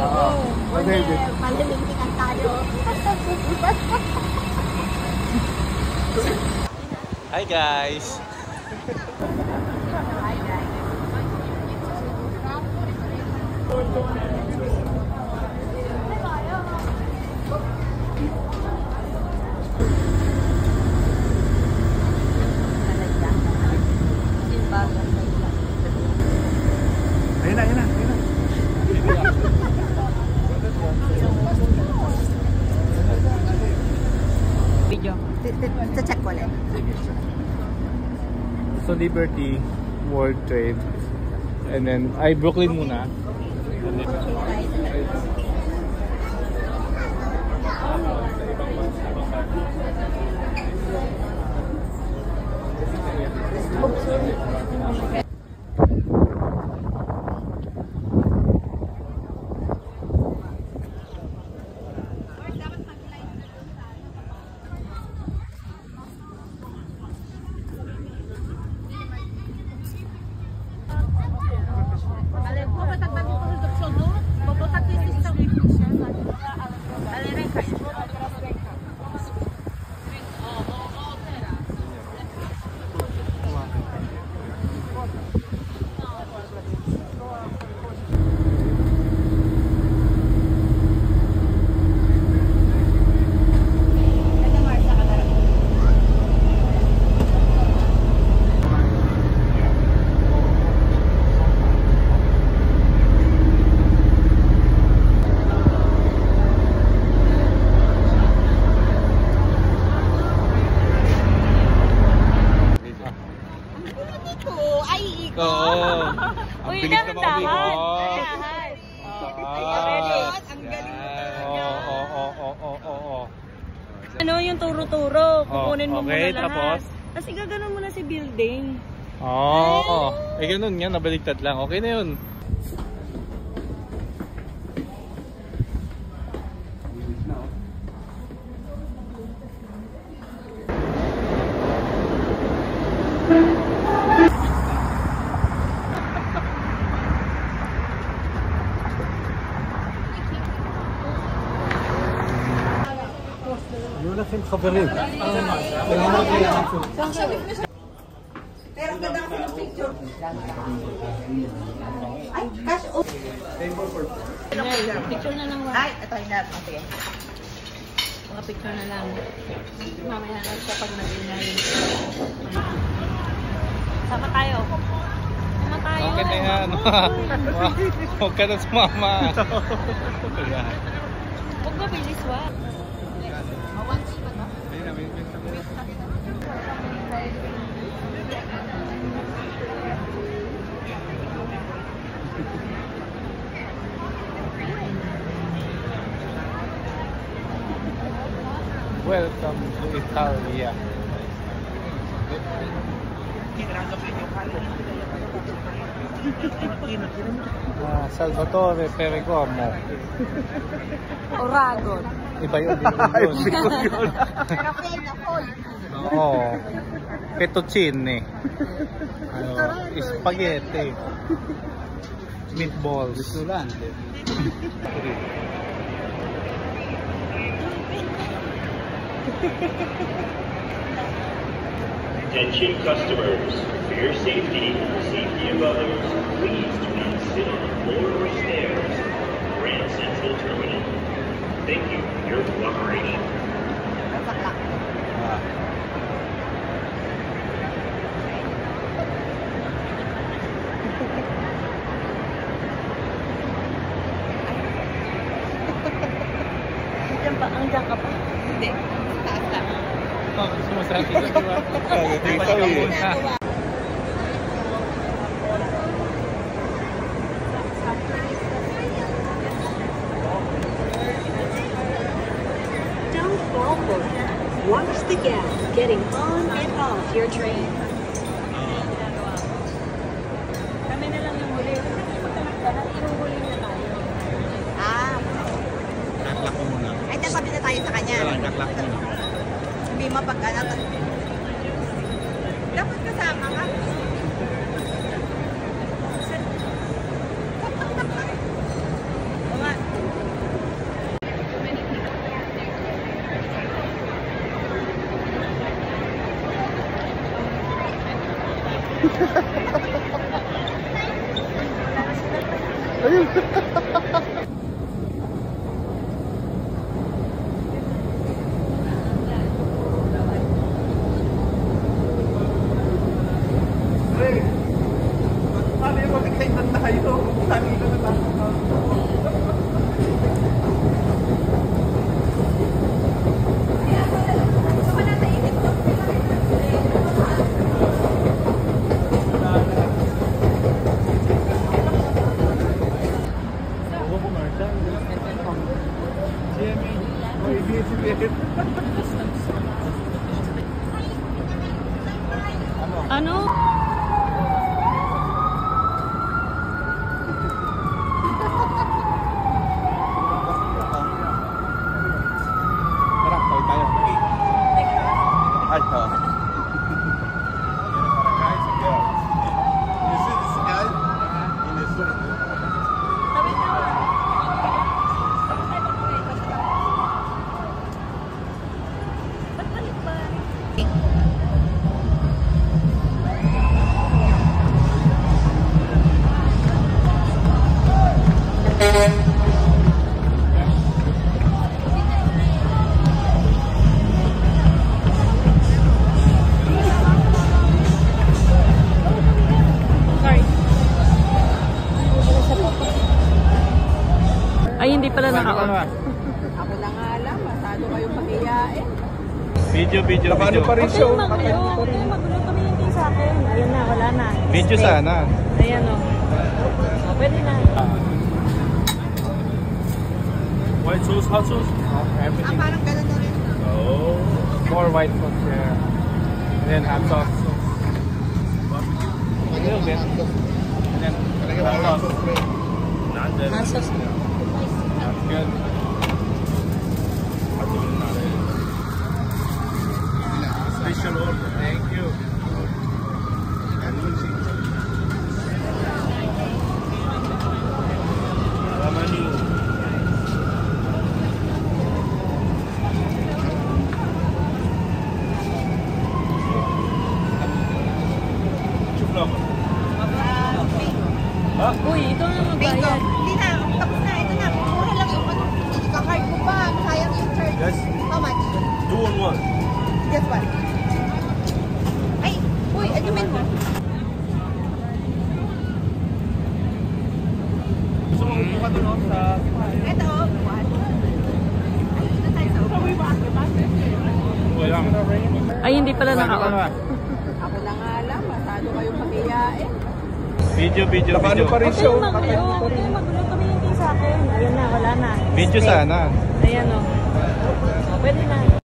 Malilintikan tayo. Hi guys! Hi guys. Ayun na, ayun na, ayun na. Video. Check ko ulit. So Liberty, World Trade, and then Brooklyn muna. And then, Uy, dahan. Ano yung turo-turo? Kukunin mo muna lahat. Tapos? Kasi gaganon mo na si building. Ganun nga, nabaliktad lang. Okay na yun. יהיו לכם חברים. Picture na lang. Ay, ito yung lahat. Sige. Mga picture na lang. Mamaya lang siya pag nag-inay. Sama tayo. Sama tayo. Okay na yan. Huwag ka na sumama. Huwag ba bilis, wa? Welcome to Italia. Salvatore Ferragamo. Oragon. Iba yun. Oo. Fettuccine. Spaghetti. Meatballs. Attention customers, for your safety and the safety of others, please do not sit on the floor or stairs of Grand Central Terminal. Thank you for your cooperation. Andiyan ka pa? Hindi. Taas lang. Gusto mo sa akin, di ba? Dito muna. Don't fall for it. Watch the gap getting on and off your train. Kami na lang yung huli. Kasi pagkalagdanan, inuhuli na tayo. Naklak ko muna. Ay, nasabi na tayo sa kanya. Naklak ko muna. Sabi mo pag ano. Dapat kasama ka. Ayun. Ano? Tara, tawid tayo. Alto. Ay, hindi pala naka-on. Ako na nga lang, masyado kayong pahiyain. Video. Paano pa rin Huwag siya? kayong magulo. Huwag kayong magulo. Tumingin kayo sa akin. Ayan na, wala na. Video Stay. sana. Ayan o. Oh, pwede na. White sauce, hot sauce? Everything. Parang gano'n na rin. Oh. More white sauce here. And then hot sauce. A little bit. And then hot sauce. Not that. Hot sauce. That's good. Special order. Thank you. Uy, ito na Bingo. magbayad. Hindi na, tapos na. Ito na. Mura lang yung ano. Kakard mo pa. Sayang yung charge. Yes. How much? 2 on 1. Guess what? Ay, uy, ajumin mo. Gusto mo upo ka doon sa... Ito, what? Ay, ito tayo sa upo. Wala. Ay, hindi pala naka-on. Ako na nga lang, masyado kayong pahiyain. Video. Paano pa rin Huwag siya? kayong magulo. Huwag kayong magulo. Tumingin kayo sa akin. Ayan na, wala na. Video Stay. sana. Ayan o. Oh, pwede na.